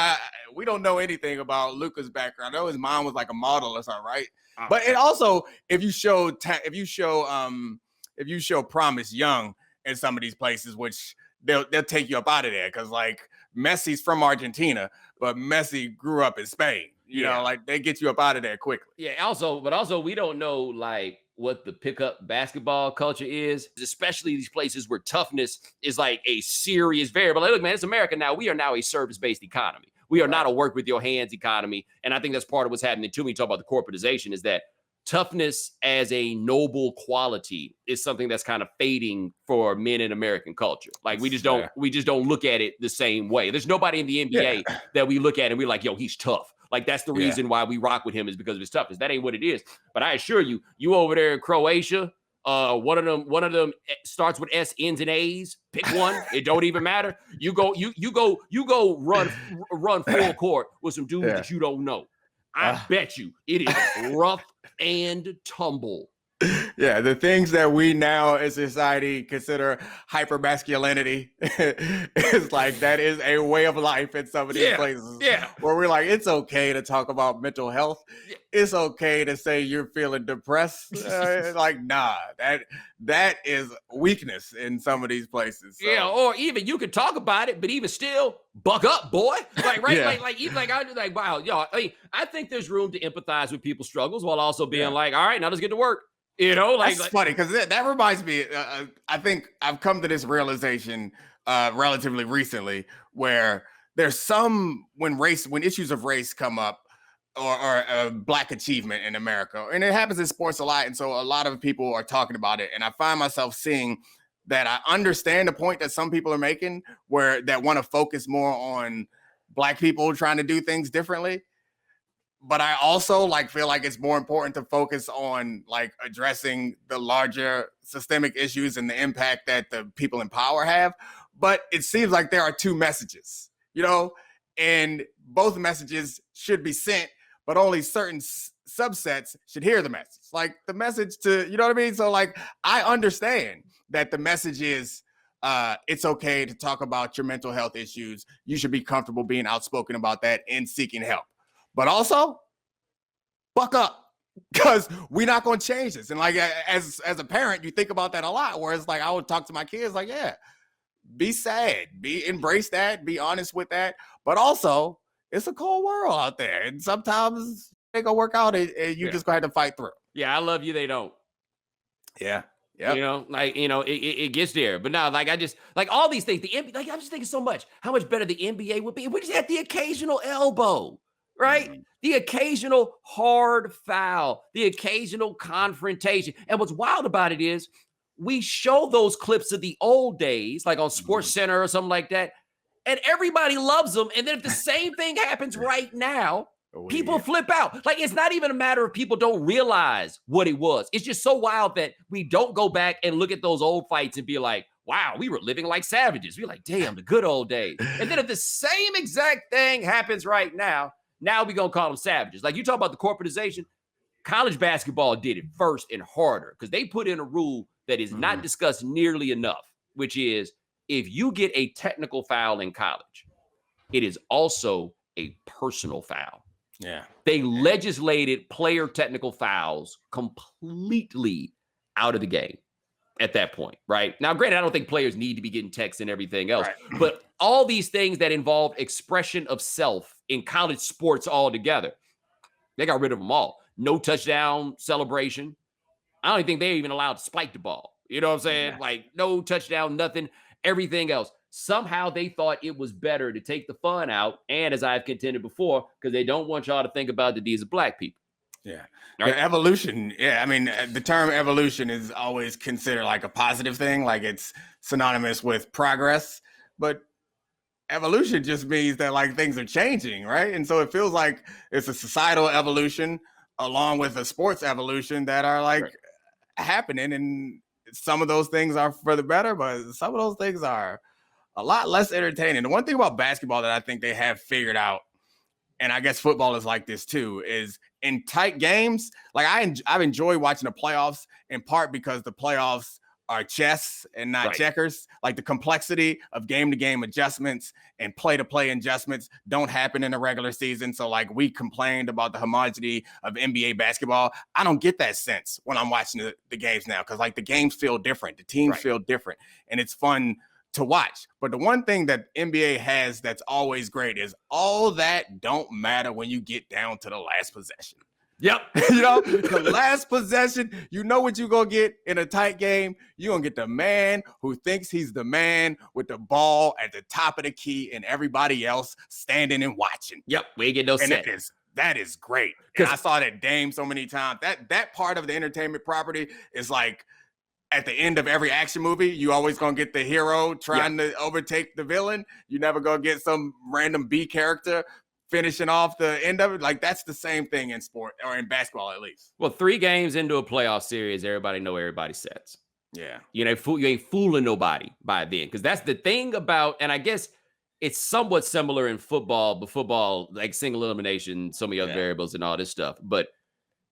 we don't know anything about Luka's background. I know his mom was like a model or something, right? But it also, if you show promise young in some of these places, which they'll take you up out of there because like Messi's from Argentina, but Messi grew up in Spain. You know, like they get you up out of there quickly. But also we don't know like what the pickup basketball culture is, especially these places where toughness is like a serious variable. Like, look, man, it's America now. We are now a service-based economy. We are not a work with your hands economy. And I think that's part of what's happening too when you talk about the corporatization is that toughness as a noble quality is something that's kind of fading for men in American culture. Like we just don't look at it the same way. There's nobody in the NBA that we look at and we're like, yo, he's tough. Like that's the reason why we rock with him is because of his toughness. That ain't what it is. But I assure you, you over there in Croatia, one of them starts with S, ends in A's. Pick one. It don't even matter. You go run full court with some dudes that you don't know. I bet you it is rough and tumble. Yeah, the things that we now as society consider hypermasculinity is like that is a way of life in some of these places. Where we're like, it's okay to talk about mental health. It's okay to say you're feeling depressed. Like, nah, that is weakness in some of these places. So. Yeah, or even you could talk about it, but even still, buck up, boy. Like, right? Like, wow, yo, I think there's room to empathize with people's struggles while also being like, all right, now let's get to work. You know, that's funny because that reminds me. I think I've come to this realization relatively recently, where there's when issues of race come up or Black achievement in America, and it happens in sports a lot, and so a lot of people are talking about it, and I find myself seeing that I understand the point that some people are making, that want to focus more on Black people trying to do things differently. But I also feel like it's more important to focus on addressing the larger systemic issues and the impact that the people in power have. But it seems like there are two messages, and both messages should be sent, but only certain subsets should hear the message. Like the message to, you know what I mean? So I understand that the message is it's okay to talk about your mental health issues. You should be comfortable being outspoken about that and seeking help. But also, buck up, because we're not going to change this. And as a parent, you think about that a lot, where it's I would talk to my kids be sad, embrace that, be honest with that. But also, it's a cold world out there. And sometimes they going to work out and you just going to have to fight through. Yeah, I love you. They don't. Yeah. Yep. It gets there. But now, I just all these things, the NBA, I'm just thinking so much, how much better the NBA would be if we just had the occasional elbow. Right? Mm-hmm. The occasional hard foul, the occasional confrontation. And what's wild about it is we show those clips of the old days, like on Sports Center or something like that, and everybody loves them. And then if the same thing happens right now, people flip out. It's not even a matter of people don't realize what it was. It's just so wild that we don't go back and look at those old fights and be like, wow, we were living like savages. We're like, damn, the good old days. And then if the same exact thing happens right now we're going to call them savages. Like you talk about the corporatization, college basketball did it first and harder because they put in a rule that is not discussed nearly enough, which is if you get a technical foul in college, it is also a personal foul. Yeah. They legislated player technical fouls completely out of the game at that point, right? Now, granted, I don't think players need to be getting texts and everything else, but all these things that involve expression of self in college sports altogether, they got rid of them all. No touchdown celebration. I don't think they're even allowed to spike the ball. You know what I'm saying? Yeah. Like no touchdown, nothing, everything else. Somehow they thought it was better to take the fun out. And as I've contended before, because they don't want y'all to think about the deeds of black people. Yeah. Right? The evolution. Yeah. I mean, the term evolution is always considered like a positive thing. Like it's synonymous with progress, but evolution just means that like things are changing. Right. And so it feels like it's a societal evolution along with a sports evolution that are like happening. And some of those things are for the better, but some of those things are a lot less entertaining. The one thing about basketball that I think they have figured out, and I guess football is like this too, is in tight games. Like I've enjoyed watching the playoffs in part because the playoffs are chess and not checkers. Like the complexity of game-to-game adjustments and play-to-play adjustments don't happen in the regular season. So like we complained about the homogeneity of NBA basketball. I don't get that sense when I'm watching the games now because like the games feel different. The teams feel different. And it's fun to watch. But the one thing that NBA has that's always great is all that don't matter when you get down to the last possession. Yep. You know, the last possession, you know what you're going to get in a tight game. You're going to get the man who thinks he's the man with the ball at the top of the key and everybody else standing and watching. Yep. We ain't get no set. That is great. And I saw that Dame so many times. That part of the entertainment property is like at the end of every action movie, you always going to get the hero trying to overtake the villain. You never going to get some random B character finishing off the end of it. Like that's the same thing in sport or in basketball, at least. Well, 3 games into a playoff series, everybody know everybody sets. Yeah. You ain't fooling nobody by then. Because that's the thing about, and I guess it's somewhat similar in football, but football, like single elimination, so many other variables and all this stuff. But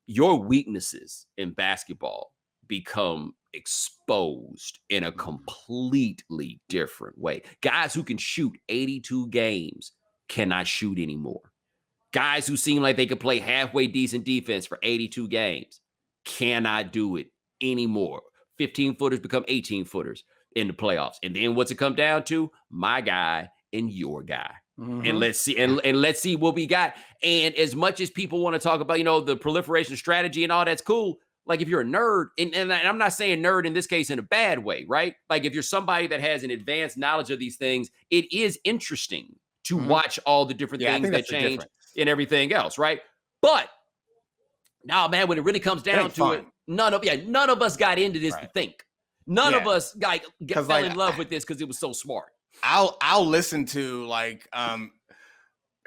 your weaknesses in basketball become exposed in a completely different way. Guys who can shoot 82 games cannot shoot anymore. Guys who seem like they could play halfway decent defense for 82 games cannot do it anymore. 15-footers become 18-footers in the playoffs. And then what's it come down to? My guy and your guy. And let's see, and let's see what we got. And as much as people want to talk about, you know, the proliferation strategy and all that's cool. Like if you're a nerd, and I'm not saying nerd in this case in a bad way, right? Like if you're somebody that has an advanced knowledge of these things, it is interesting to watch all the different things that change and everything else, right? But now, man, when it really comes down to it, none of us got into this to think. None of us fell in love with this because it was so smart. I'll listen to like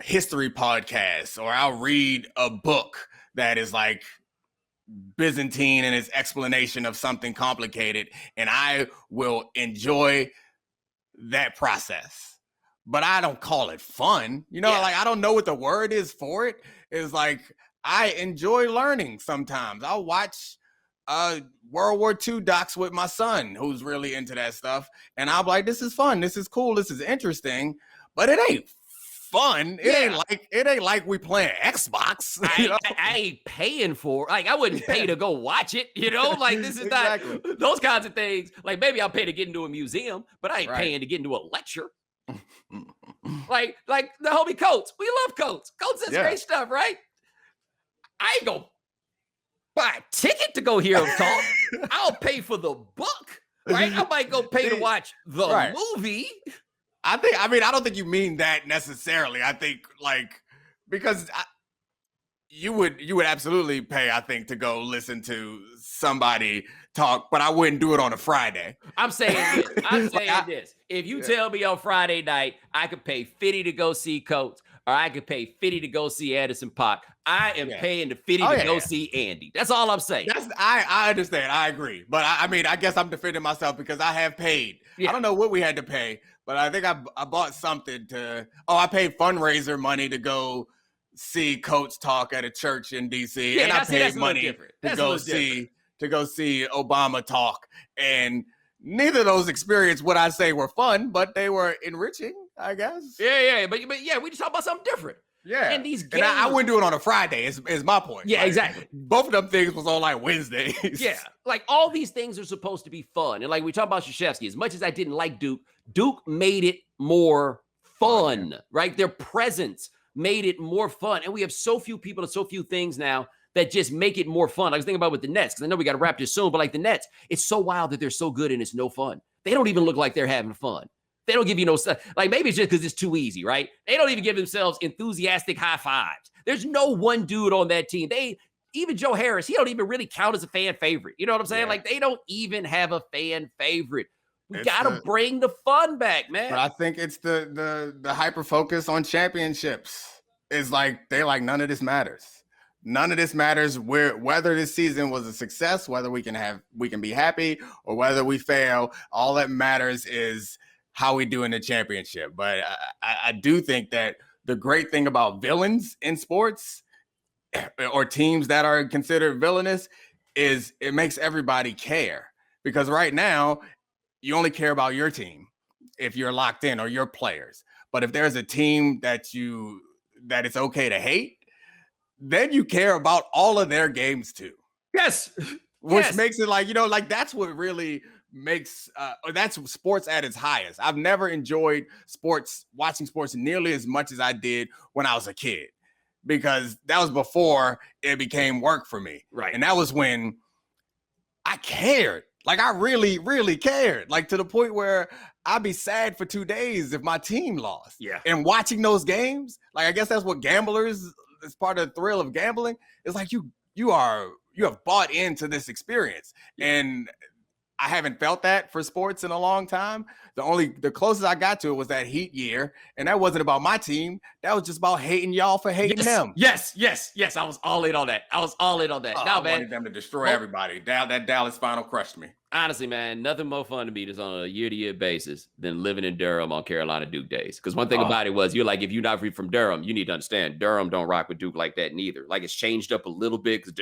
history podcasts, or I'll read a book that is like Byzantine in its explanation of something complicated, and I will enjoy that process. But I don't call it fun. You know, like I don't know what the word is for it. It's like I enjoy learning sometimes. I'll watch World War II docs with my son who's really into that stuff. And I'll be like, this is fun. This is cool. This is interesting. But it ain't fun. It ain't like we playing Xbox. I ain't paying for it. Like I wouldn't pay to go watch it, you know? Like this is not those kinds of things. Like maybe I'll pay to get into a museum, but I ain't paying to get into a lecture. like the homie Coates. We love Coates. Coates says great stuff, right? I ain't gonna buy a ticket to go hear him talk. I'll pay for the book, right? I might go pay to watch the movie. I don't think you mean that necessarily. I think like because you would absolutely pay, I think, to go listen to somebody talk, but I wouldn't do it on a Friday. I'm saying this. If you tell me on Friday night I could pay $50 to go see Coates, or I could pay 50 to go see Anderson .Paak. I am paying the 50 to go see Andy. That's all I'm saying. I understand. I agree. But I mean, I guess I'm defending myself because I have paid. I don't know what we had to pay, but I think I bought something I paid fundraiser money to go see Coach talk at a church in DC. And I paid money to go see Obama talk. And neither of those experiences would I say were fun, but they were enriching, I guess. Yeah. But we just talk about something different. Yeah. And these games. And I wouldn't do it on a Friday, is my point. Yeah, exactly. Both of them things was on like Wednesdays. Yeah. Like all these things are supposed to be fun. And like we talk about Krzyzewski, as much as I didn't like Duke made it more fun, right? Their presence made it more fun. And we have so few people and so few things now that just make it more fun. I was thinking about with the Nets, because I know we got to wrap this soon, but like the Nets, it's so wild that they're so good and it's no fun. They don't even look like they're having fun. They don't give you no stuff. Like maybe it's just because it's too easy, right? They don't even give themselves enthusiastic high fives. There's no one dude on that team. Even Joe Harris, he don't even really count as a fan favorite. You know what I'm saying? Yeah. Like they don't even have a fan favorite. We got to bring the fun back, man. But I think it's the hyper focus on championships. It's like they're like, none of this matters. None of this matters whether this season was a success, whether we can be happy, or whether we fail. All that matters is how we do in the championship. But I do think that the great thing about villains in sports or teams that are considered villainous is it makes everybody care. Because right now, you only care about your team if you're locked in, or your players. But if there's a team that it's okay to hate, then you care about all of their games too. Yes. Which makes it like, that's what really makes that's sports at its highest. I've never enjoyed watching sports nearly as much as I did when I was a kid, because that was before it became work for me. Right. And that was when I cared. Like I really, really cared. Like to the point where I'd be sad for 2 days if my team lost. Yeah. And watching those games, like I guess that's what gamblers, it's part of the thrill of gambling. It's like you have bought into this experience. And I haven't felt that for sports in a long time. The closest I got to it was that Heat year, and that wasn't about my team. That was just about hating y'all for hating them. Yes. I was all in on that. I wanted them to destroy everybody. That Dallas final crushed me. Honestly, man, nothing more fun to me just on a year-to-year basis than living in Durham on Carolina Duke days. Because one thing about it was, you're like, if you're not from Durham, you need to understand Durham don't rock with Duke like that neither. Like it's changed up a little bit because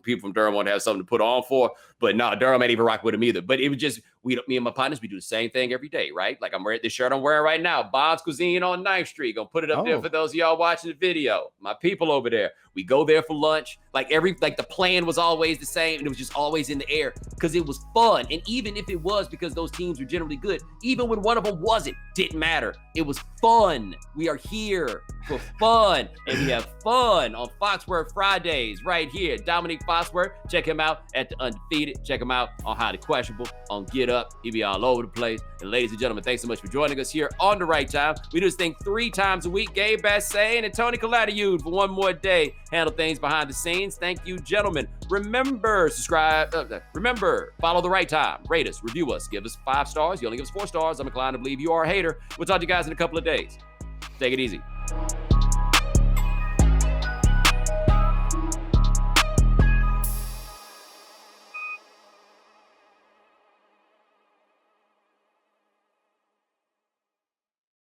people from Durham want to have something to put on for, but no, Durham ain't even rock with them either. But it was just me and my partners, we do the same thing every day, right? Like I'm wearing this shirt I'm wearing right now, Bob's Cuisine on 9th Street. Gonna put it up there for those of y'all watching the video. My people over there. We go there for lunch. Like the plan was always the same, and it was just always in the air because it was fun. And even if it was because those teams were generally good, even when one of them wasn't, didn't matter. It was fun. We are here for fun, and we have fun on Foxworth Fridays right here. Domonique Foxworth, check him out at The Undefeated. Check him out on Highly Questionable, on Get Up. He'll be all over the place. And ladies and gentlemen, thanks so much for joining us here on The Right Time. We do this thing 3 times a week. Gabe Bassane and Tony Calatiud for one more day. Handle things behind the scenes. Thank you, gentlemen. Remember, subscribe. Remember, follow The Right Time. Rate us, review us, give us 5 stars. You only give us 4 stars. I'm inclined to believe you are a hater. We'll talk to you guys in a couple of days. Take it easy.